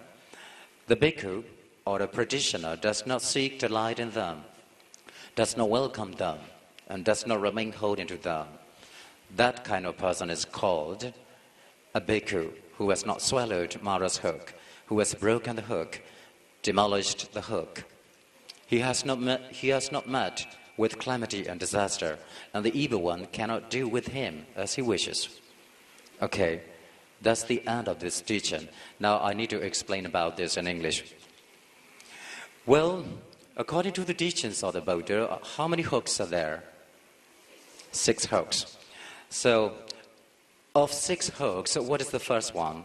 The bhikkhu or a practitioner does not seek delight in them, does not welcome them, and does not remain holding to them. That kind of person is called a bhikkhu who has not swallowed Mara's hook, who has broken the hook, demolished the hook. He has not met with calamity and disaster, and the evil one cannot do with him as he wishes. Okay, that's the end of this teaching. Now I need to explain about this in English. Well, according to the teachings of the Buddha, how many hooks are there? 6 hooks. So, of 6 hooks, what is the first one?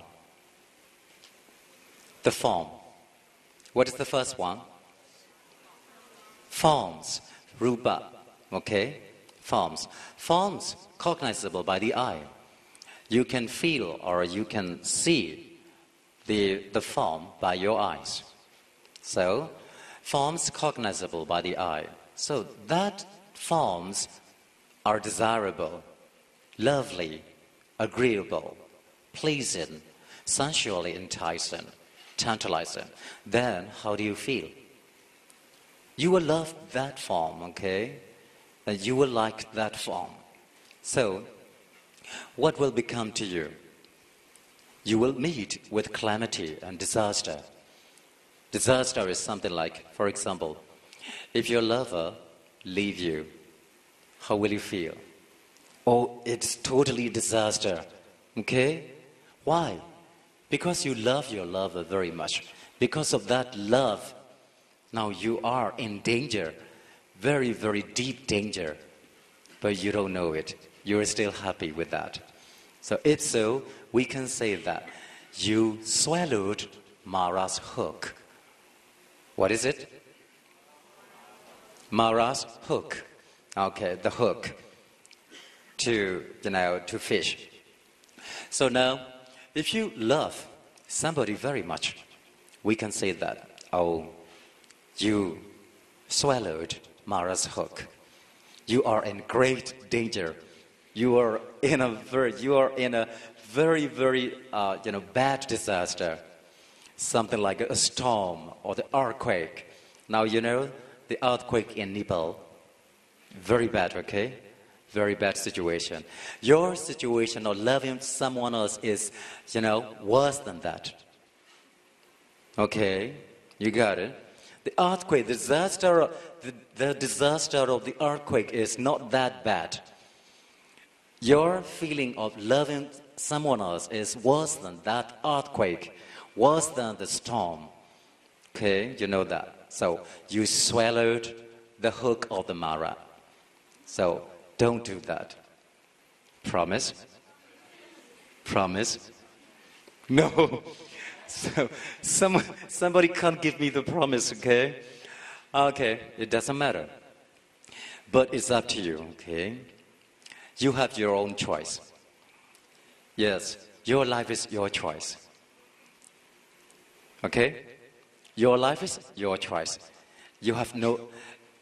The form. What is the first one? Forms. Rupa. Okay? Forms. Forms cognizable by the eye. You can feel or you can see the form by your eyes. So, forms cognizable by the eye. So that forms are desirable, lovely, agreeable, pleasing, sensually enticing, tantalizing. Then how do you feel? You will love that form, okay? And you will like that form. So, what will become to you? You will meet with calamity and disaster. Disaster is something like, for example, if your lover leave you, how will you feel? Oh, it's totally disaster. Okay? Why? Because you love your lover very much. Because of that love, now you are in danger, very, very deep danger. But you don't know it. You're still happy with that. So if so, we can say that you swallowed Mara's hook. What is it? Mara's hook. Okay, the hook to fish. So now, if you love somebody very much, we can say that, oh, you swallowed Mara's hook. You are in great danger. You are in a very, very, bad disaster. Something like a storm or the earthquake. Now, the earthquake in Nepal, very bad, okay? Very bad situation. Your situation of loving someone else is, worse than that. Okay? You got it? The earthquake, the disaster of the earthquake is not that bad. Your feeling of loving someone else is worse than that earthquake, worse than the storm. Okay? You know that. So you swallowed the hook of the Mara. So don't do that. Promise? Promise? No. So somebody can't give me the promise, okay? Okay, it doesn't matter. But it's up to you, okay? You have your own choice. Yes, your life is your choice. Okay? Your life is your choice. You have no...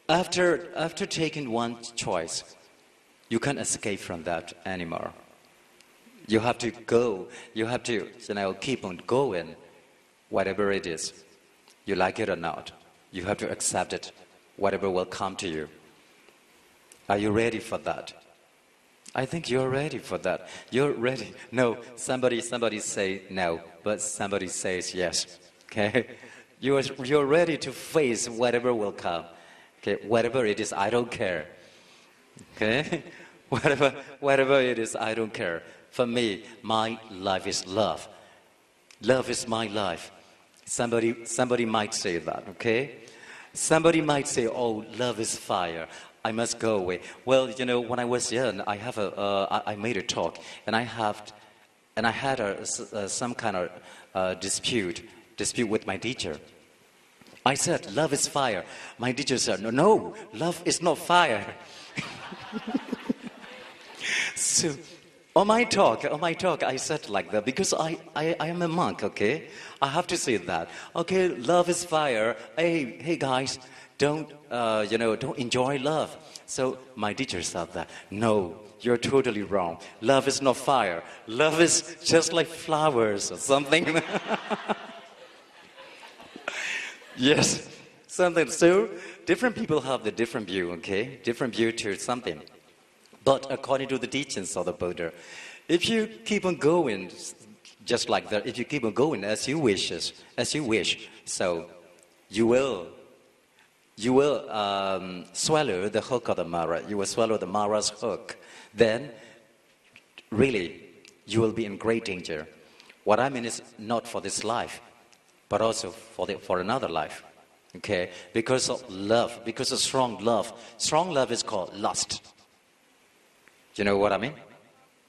After taking one choice, you can't escape from that anymore. You have to go. You have to, keep on going, whatever it is. You like it or not. You have to accept it, whatever will come to you. Are you ready for that? I think you're ready for that. You're ready. No, somebody say no, but somebody says yes. Okay? You're ready to face whatever will come. Okay? Whatever it is, I don't care. Okay? Whatever it is, I don't care. For me, my life is love. Love is my life. Somebody might say that, okay? Somebody might say, oh, love is fire. I must go away. Well, when I was young, I made a talk, and I had some kind of dispute with my teacher. I said, love is fire. My teacher said, no, love is not fire. So, on my talk, I said like that because I am a monk, okay? I have to say that. Okay, love is fire. Hey guys, don't enjoy love. So my teacher said that. No, you're totally wrong. Love is not fire. Love is just like flowers or something. Yes, something. So different people have the different view, okay? Different view to something. But according to the teachings of the Buddha, if you keep on going just like that, if you keep on going as you wish, so you will swallow the hook of the Mara. You will swallow the Mara's hook. Then, really, you will be in great danger. What I mean is not for this life, but also for another life. Okay? Because of love, because of strong love. Strong love is called lust. You know what I mean?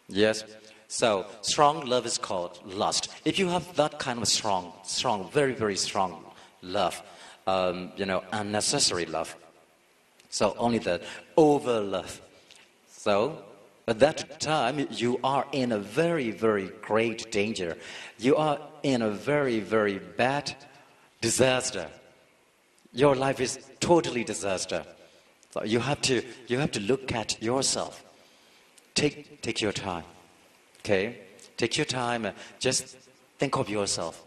Yes? So, strong love is called lust. If you have that kind of strong, very, very strong love, unnecessary love, so only that over love. So, at that time, you are in a very, very great danger. You are in a very, very bad disaster. Your life is totally disaster. So you have to look at yourself. Take your time, okay? Take your time. Just think of yourself.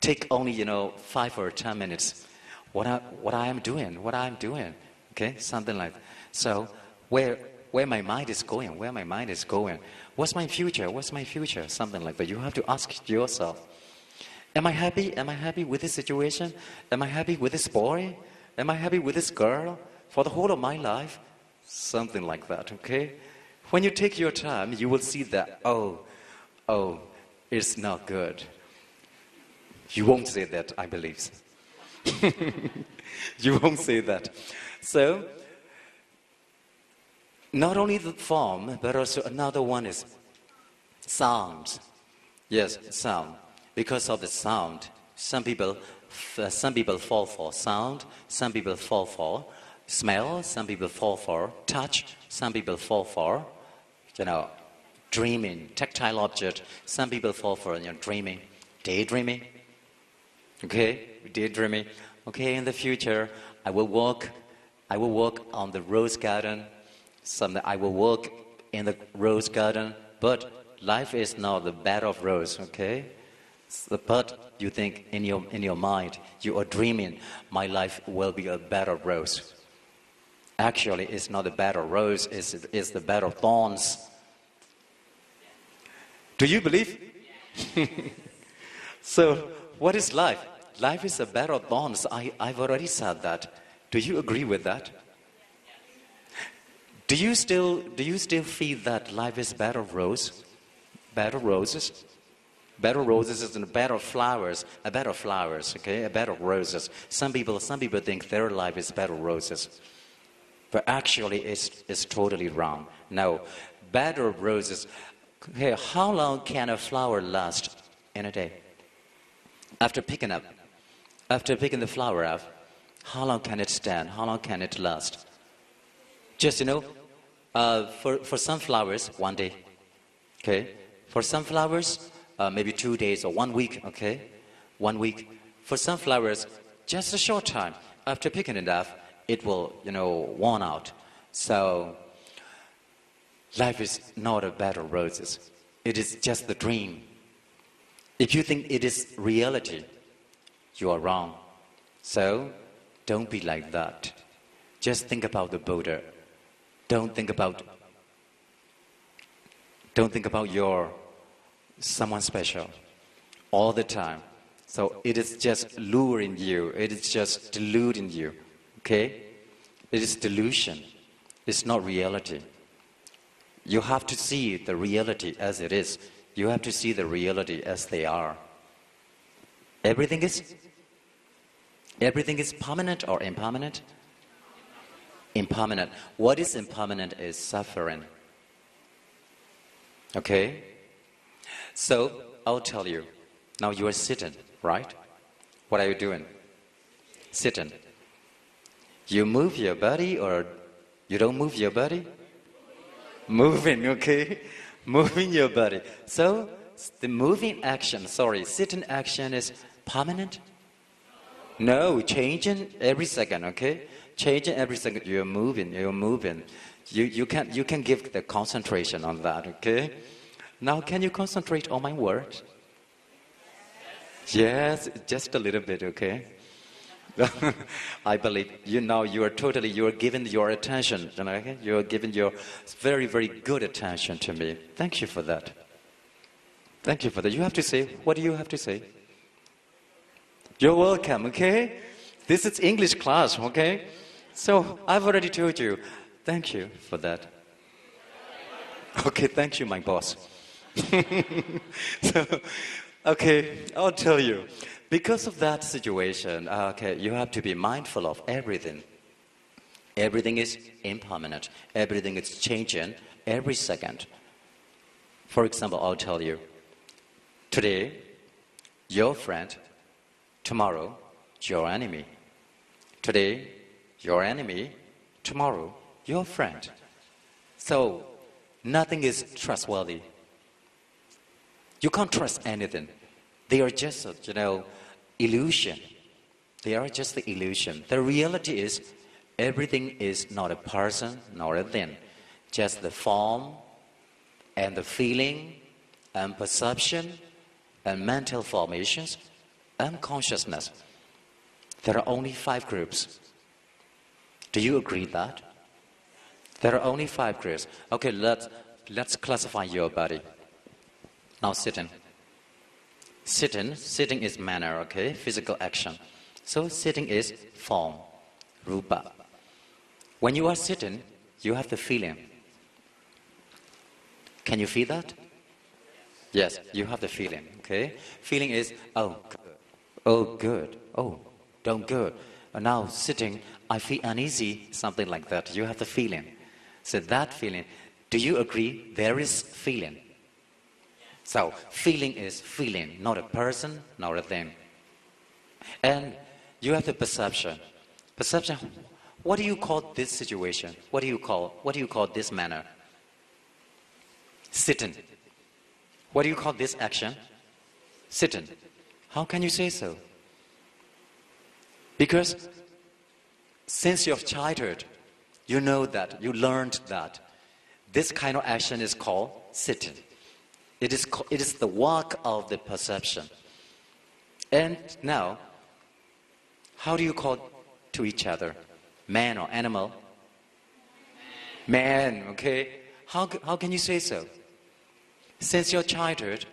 Take only 5 or 10 minutes. What I am doing, okay? Something like that. So where my mind is going, What's my future? Something like that. You have to ask yourself. Am I happy? Am I happy with this situation? Am I happy with this boy? Am I happy with this girl for the whole of my life? Something like that, okay? When you take your time, you will see that, oh, it's not good. You won't say that, I believe. You won't say that. So, not only the form, but also another one is Sound. Yes, sound. Because of the sound, some people fall for sound, some people fall for smell, some people fall for touch, some people fall for, dreaming, tactile object. Some people fall for dreaming, daydreaming. Okay, daydreaming. Okay, in the future, I will walk on the rose garden. Someday I will walk in the rose garden. But life is not the bed of rose. Okay, but you think in your mind you are dreaming. My life will be a bed of rose. Actually, it's not a bed of rose. It's the bed of thorns. Do you believe? So, what is life? Life is a bed of thorns. I've already said that. Do you agree with that? Do you still feel that life is a bed of roses? Bed of roses? Bed of roses is a bed of flowers. A bed of flowers, okay? A bed of roses. Some people think their life is a bed of roses. But actually, it's totally wrong. No. Bed of roses. Okay, how long can a flower last in a day? After picking the flower up, how long can it stand? How long can it last? Just, for some flowers, 1 day. Okay? For some flowers, maybe 2 days or 1 week. Okay? 1 week. For some flowers, just a short time. After picking it up, it will, worn out. So, life is not a bed of roses. It is just the dream. If you think it is reality, you are wrong. So, don't be like that. Just think about the Buddha. Don't think about your someone special all the time. So it is just luring you. It is just deluding you. Okay? It is delusion. It's not reality. You have to see the reality as it is. You have to see the reality as they are. Everything is permanent or impermanent? Impermanent. What is impermanent is suffering. Okay? So, I'll tell you. Now you are sitting, right? What are you doing? Sitting. You move your body or you don't move your body? Moving, okay? Moving your body. So, the moving action, sitting action is permanent? No, changing every second, okay? Changing every second, you're moving. You can give the concentration on that, okay? Now, can you concentrate on my word? Yes, just a little bit, okay? I believe you are giving your attention, okay? You are giving your very, very good attention to me. Thank you for that. Thank you for that. You have to say, what do you have to say? You're welcome, okay? This is English class, okay? So, I've already told you. Thank you for that. Okay, thank you, my boss. So, okay, I'll tell you. Because of that situation, you have to be mindful of everything. Everything is impermanent. Everything is changing every second. For example, I'll tell you. Today, your friend. Tomorrow, your enemy. Today, your enemy. Tomorrow, your friend. So, nothing is trustworthy. You can't trust anything. They are just, illusion. They are just the illusion. The reality is, everything is not a person, nor a thing. Just the form, and the feeling, and perception, and mental formations, and consciousness. There are only 5 groups. Do you agree that? There are only 5 groups. Okay, let's classify your body. Now sitting. Sitting is manner, okay? Physical action. So sitting is form, rupa. When you are sitting, you have the feeling. Can you feel that? Yes, you have the feeling, okay? Feeling is, oh, good. Oh, don't good. Now sitting, I feel uneasy, something like that. You have the feeling. So that feeling, do you agree there is feeling? So feeling is feeling, not a person, not a thing. And you have the perception. Perception, what do you call this situation? What do you call this manner? Sitting. What do you call this action? Sitting. How can you say so? Because since your childhood, you know that, you learned that this kind of action is called sitting. It is the work of the perception. And now, how do you call to each other? Man or animal? Man, okay? How can you say so? Since your childhood,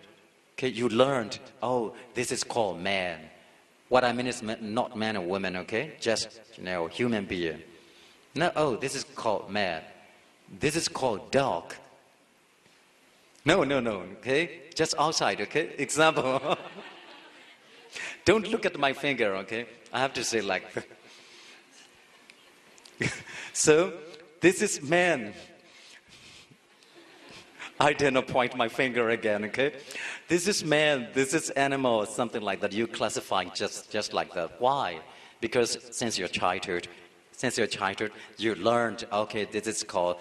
okay, you learned, oh, this is called man. What I mean is not man or woman, okay? Just, human being. No, oh, this is called man. This is called dog. No, okay? Just outside, okay? Example. Don't look at my finger, okay? I have to say like so, this is man. I dare not point my finger again, okay? This is man, this is animal, something like that. You classify just like that. Why? Because since your childhood, you learned, okay, this is called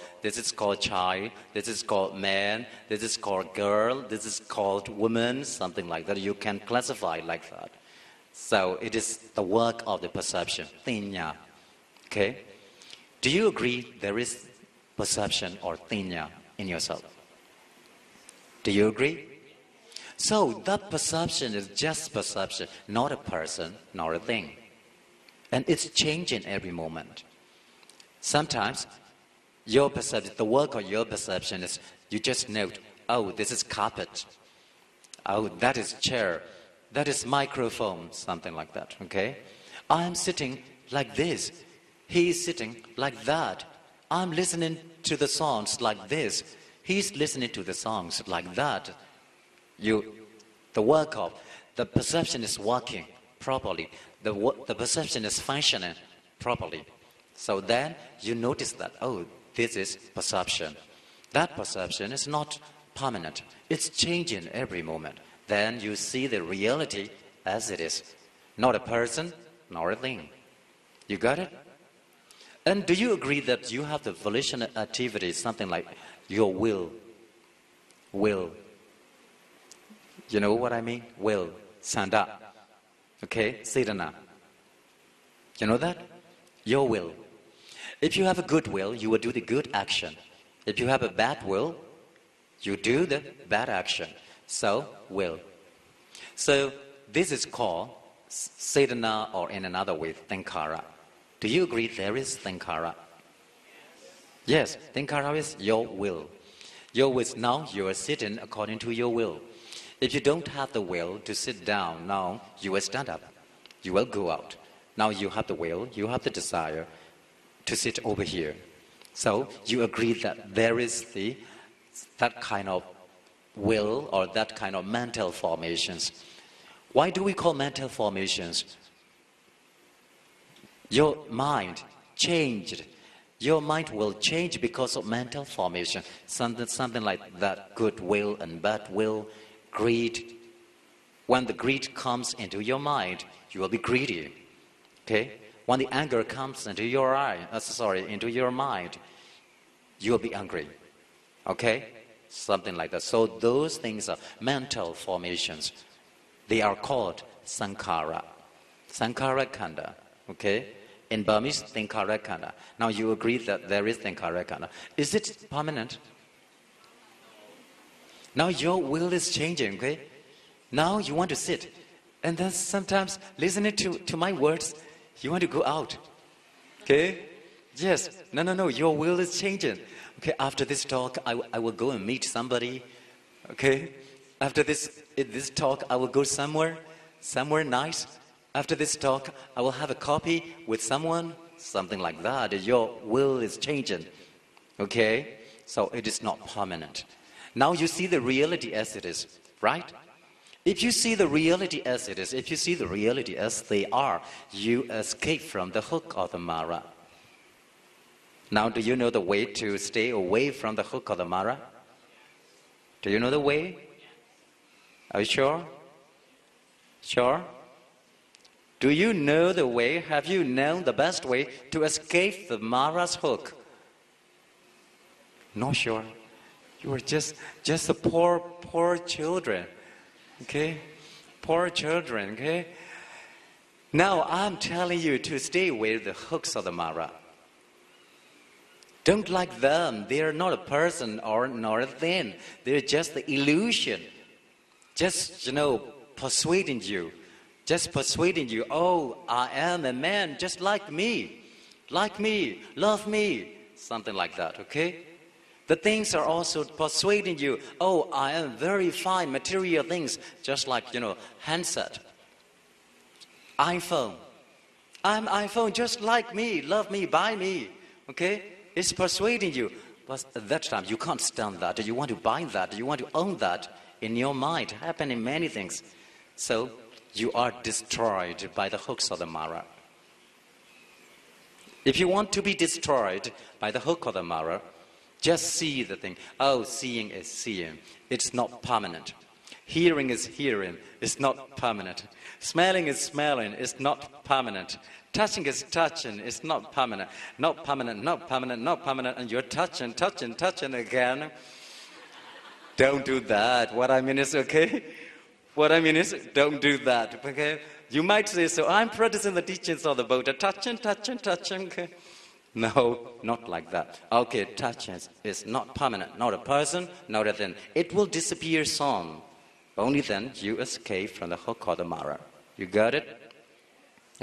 child, this is called man, this is called girl, this is called woman, something like that. You can classify like that. So it is the work of the perception. Tinya. Okay? Do you agree there is perception or tinya in yourself? Do you agree? So that perception is just perception, not a person, not a thing. And it's changing every moment. Sometimes your perception, the work of your perception is you just note, oh, this is carpet. Oh, that is chair. That is microphone, something like that, okay? I'm sitting like this. He is sitting like that. I'm listening to the songs like this. He's listening to the songs like that. The work of, the perception is working properly. The perception is functioning properly. So then you notice that, oh, this is perception. That perception is not permanent. It's changing every moment. Then you see the reality as it is. Not a person, nor a thing. You got it? And do you agree that you have the volitional activity, something like your will? Will. You know what I mean? Will. Sanda. Okay? Sedana. You know that? Your will. If you have a good will, you will do the good action. If you have a bad will, you do the bad action. So, will. So, this is called Sedana, or in another way, Thankara. Do you agree there is Thankara? Yes, Thankara is your will. Your will, now you are sitting according to your will. If you don't have the will to sit down, now you will stand up. You will go out. Now you have the will, you have the desire to sit over here. So you agree that there is that kind of will or that kind of mental formations. Why do we call mental formations? Your mind changed. Your mind will change because of mental formation. Something like that, good will and bad will, greed. When the greed comes into your mind, you will be greedy. Okay? When the anger comes into your into your mind, you will be angry. Okay? Something like that. So those things are mental formations. They are called Sankhara. Sankhara Khanda. Okay? In Burmese, Thankara Khanda. Now you agree that there is Thankara Khanda. Is it permanent? Now your will is changing, okay? Now you want to sit. And then sometimes listening to my words, you want to go out. Okay? Yes. No. Your will is changing. Okay, after this talk, I will go and meet somebody. Okay? After this talk, I will go somewhere nice. After this talk, I will have a coffee with someone, something like that. Your will is changing. Okay? So it is not permanent. Now you see the reality as it is, right? If you see the reality as it is, if you see the reality as they are, you escape from the hook of the Mara. Now, do you know the way to stay away from the hook of the Mara? Do you know the way? Are you sure? Sure? Do you know the way? Have you known the best way to escape the Mara's hook? Not sure. You are just the poor children. Okay? Poor children, okay? Now I'm telling you to stay away with the hooks of the Mara. Don't like them. They are not a person or not a thing. They're just the illusion. Just, persuading you. Just persuading you, oh, I am a man just like me, love me, something like that, okay? The things are also persuading you, oh, I am very fine, material things, just like, handset, iPhone. I'm iPhone just like me, love me, buy me, okay? It's persuading you. But at that time, you can't stand that. You want to buy that. You want to own that in your mind. Happening many things. So, you are destroyed by the hooks of the Mara. If you want to be destroyed by the hook of the Mara, just see the thing. Oh, seeing is seeing. It's not permanent. Hearing is hearing. It's not permanent. Smelling is smelling. It's not permanent. Touching is touching. It's not permanent. Not permanent, not permanent, not permanent. And you're touching again. Don't do that. What I mean is, okay? What I mean is, don't do that, okay? You might say, so I'm practicing the teachings of the Buddha, touching. Okay? No, not like that. Okay, touching is not permanent, not a person, not a thing. It will disappear soon. Only then you escape from the hook of the Mara. You got it?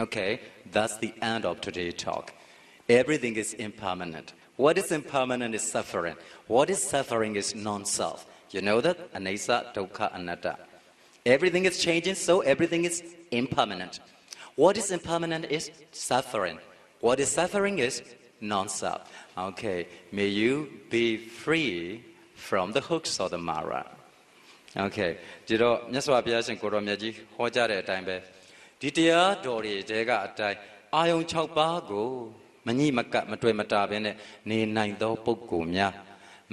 Okay, that's the end of today's talk. Everything is impermanent. What is impermanent is suffering. What is suffering is non-self. You know that? Anicca, dukkha, anatta. Everything is changing, so everything is impermanent. What is impermanent is suffering. What is suffering is non-self. Okay, may you be free from the hooks of the Mara. Okay, ဒီတော့မြတ်စွာဘုရားရှင်ကိုရောမြတ်ကြီးဟောကြားတဲ့အတိုင်းပဲဒီတရားတော်တွေတဲကအတိုင်းအာယုံ6ပါးကိုမညှိမကပ်မတွေ့မတာဘဲနဲ့နေနိုင်သောပုဂ္ဂိုလ်များ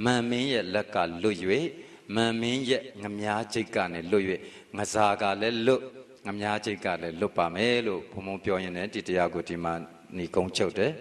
မန်မင်းရဲ့လက်ကလွတ်၍မန်မင်းရဲ့ငမြားချိတ်ကနေလွတ်၍ငဇာကလည်းလွတ်ငမြားချိတ်ကလည်းလွတ်ပါမယ်လို့ဘုံဘုံပြောရင်လည်းဒီတရားကိုဒီမှာညီကုန်းချုပ်တယ်